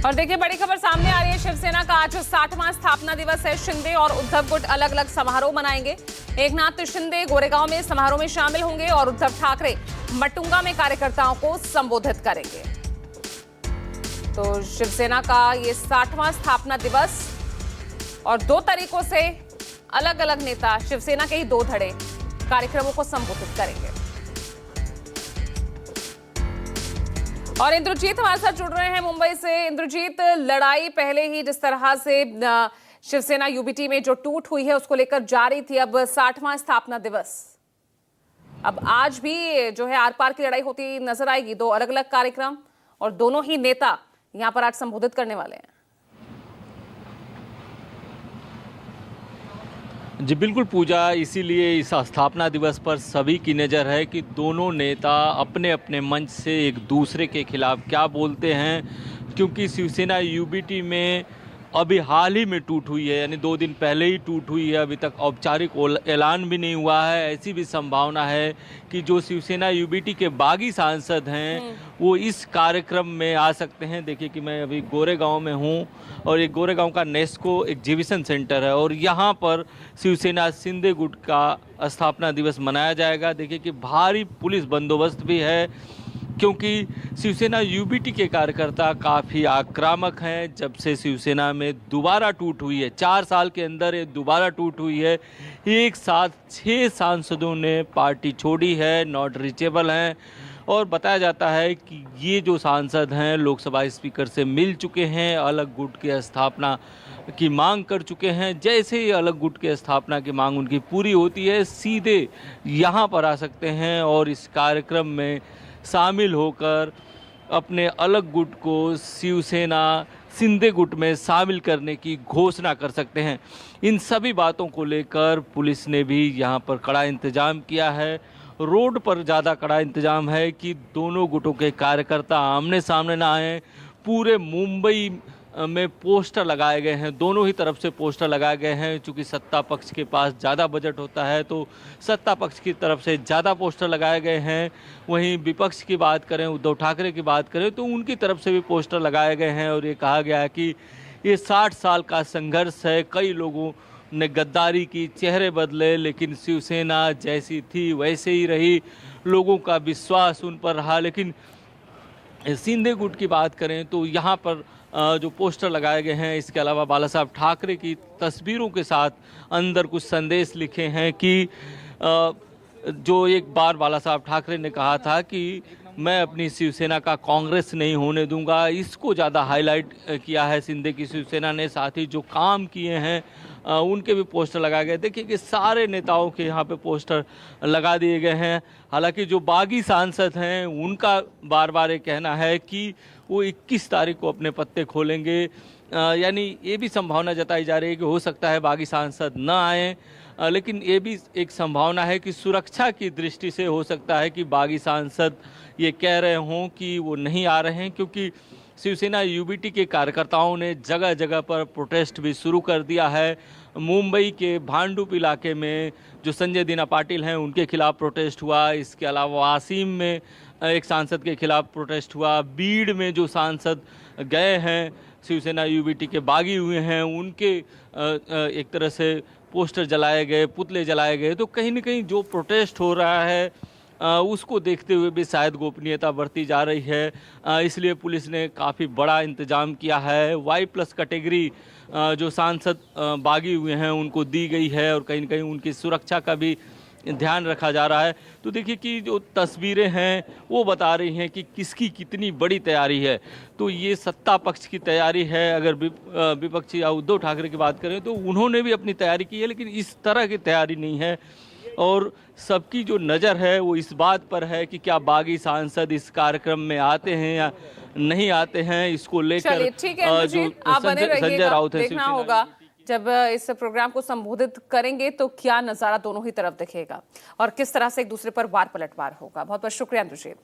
और देखिए बड़ी खबर सामने आ रही है। शिवसेना का आज 60वां स्थापना दिवस है। शिंदे और उद्धव गुट अलग अलग समारोह मनाएंगे। एकनाथ शिंदे गोरेगांव में समारोह में शामिल होंगे और उद्धव ठाकरे मटुंगा में कार्यकर्ताओं को संबोधित करेंगे। तो शिवसेना का ये 60वां स्थापना दिवस और 2 तरीकों से अलग अलग नेता शिवसेना के ही 2 धड़े कार्यक्रमों को संबोधित करेंगे। और इंद्रजीत हमारे साथ जुड़ रहे हैं मुंबई से। इंद्रजीत, लड़ाई पहले ही जिस तरह से शिवसेना यूबीटी में जो टूट हुई है उसको लेकर जारी थी, अब 60वां स्थापना दिवस, अब आज भी जो है आर पार की लड़ाई होती नजर आएगी। 2 अलग अलग कार्यक्रम और दोनों ही नेता यहां पर आज संबोधित करने वाले हैं। जी बिल्कुल पूजा, इसीलिए इस स्थापना दिवस पर सभी की नज़र है कि दोनों नेता अपने अपने मंच से एक दूसरे के खिलाफ क्या बोलते हैं, क्योंकि शिवसेना यूबीटी में अभी हाल ही में टूट हुई है, यानी 2 दिन पहले ही टूट हुई है। अभी तक औपचारिक ऐलान भी नहीं हुआ है। ऐसी भी संभावना है कि जो शिवसेना यूबीटी के बागी सांसद हैं वो इस कार्यक्रम में आ सकते हैं। देखिए कि मैं अभी गोरेगांव में हूँ और ये गोरेगांव का नेस्को एग्जीबिशन सेंटर है और यहाँ पर शिवसेना शिंदे गुट का स्थापना दिवस मनाया जाएगा। देखिए कि भारी पुलिस बंदोबस्त भी है, क्योंकि शिवसेना यूबीटी के कार्यकर्ता काफ़ी आक्रामक हैं। जब से शिवसेना में दोबारा टूट हुई है, 4 साल के अंदर ये दोबारा टूट हुई है, एक साथ 6 सांसदों ने पार्टी छोड़ी है, नॉट रीचेबल हैं। और बताया जाता है कि ये जो सांसद हैं लोकसभा स्पीकर से मिल चुके हैं, अलग गुट की स्थापना की मांग कर चुके हैं। जैसे ही अलग गुट की स्थापना की मांग उनकी पूरी होती है, सीधे यहाँ पर आ सकते हैं और इस कार्यक्रम में शामिल होकर अपने अलग गुट को शिवसेना शिंदे गुट में शामिल करने की घोषणा कर सकते हैं। इन सभी बातों को लेकर पुलिस ने भी यहाँ पर कड़ा इंतजाम किया है। रोड पर ज़्यादा कड़ा इंतजाम है कि दोनों गुटों के कार्यकर्ता आमने सामने ना आए। पूरे मुंबई में पोस्टर लगाए गए हैं, दोनों ही तरफ से पोस्टर लगाए गए हैं। चूँकि सत्ता पक्ष के पास ज़्यादा बजट होता है तो सत्ता पक्ष की तरफ से ज़्यादा पोस्टर लगाए गए हैं। वहीं विपक्ष की बात करें, उद्धव ठाकरे की बात करें, तो उनकी तरफ से भी पोस्टर लगाए गए हैं और ये कहा गया है कि ये 60 साल का संघर्ष है। कई लोगों ने गद्दारी की, चेहरे बदले, लेकिन शिवसेना जैसी थी वैसे ही रही, लोगों का विश्वास उन पर रहा। लेकिन शिंदे गुट की बात करें तो यहाँ पर जो पोस्टर लगाए गए हैं, इसके अलावा बाला साहब ठाकरे की तस्वीरों के साथ अंदर कुछ संदेश लिखे हैं कि जो एक बार बाला साहब ठाकरे ने कहा था कि मैं अपनी शिवसेना का कांग्रेस नहीं होने दूंगा, इसको ज़्यादा हाईलाइट किया है शिंदे की शिवसेना ने। साथ ही जो काम किए हैं उनके भी पोस्टर लगाए गए। देखिए कि सारे नेताओं के यहाँ पे पोस्टर लगा दिए गए हैं। हालांकि जो बागी सांसद हैं उनका बार बार ये कहना है कि वो 21 तारीख को अपने पत्ते खोलेंगे। यानी ये भी संभावना जताई जा रही है कि हो सकता है बागी सांसद न आए, लेकिन ये भी एक संभावना है कि सुरक्षा की दृष्टि से हो सकता है कि बागी सांसद ये कह रहे हों कि वो नहीं आ रहे हैं, क्योंकि शिवसेना यूबीटी के कार्यकर्ताओं ने जगह जगह पर प्रोटेस्ट भी शुरू कर दिया है। मुंबई के भांडुप इलाके में जो संजय दीना पाटिल हैं उनके खिलाफ प्रोटेस्ट हुआ। इसके अलावा वासीम में एक सांसद के खिलाफ प्रोटेस्ट हुआ। बीड़ में जो सांसद गए हैं शिवसेना यूबीटी के बागी हुए हैं, उनके एक तरह से पोस्टर जलाए गए, पुतले जलाए गए। तो कहीं ना कहीं जो प्रोटेस्ट हो रहा है उसको देखते हुए भी शायद गोपनीयता बरती जा रही है, इसलिए पुलिस ने काफ़ी बड़ा इंतजाम किया है। Y+ कैटेगरी जो सांसद बागी हुए हैं उनको दी गई है और कहीं ना कहीं उनकी सुरक्षा का भी ध्यान रखा जा रहा है। तो देखिए कि जो तस्वीरें हैं वो बता रही हैं कि किसकी कितनी बड़ी तैयारी है। तो ये सत्ता पक्ष की तैयारी है। अगर विपक्षी या उद्धव ठाकरे की बात करें तो उन्होंने भी अपनी तैयारी की है, लेकिन इस तरह की तैयारी नहीं है। और सबकी जो नज़र है वो इस बात पर है कि क्या बागी सांसद इस कार्यक्रम में आते हैं या नहीं आते हैं। इसको लेकर जो संजय राउत है, देखना होगा जब इस प्रोग्राम को संबोधित करेंगे तो क्या नजारा दोनों ही तरफ दिखेगा और किस तरह से एक दूसरे पर वार पलटवार होगा। बहुत बहुत शुक्रिया इंद्रजीत।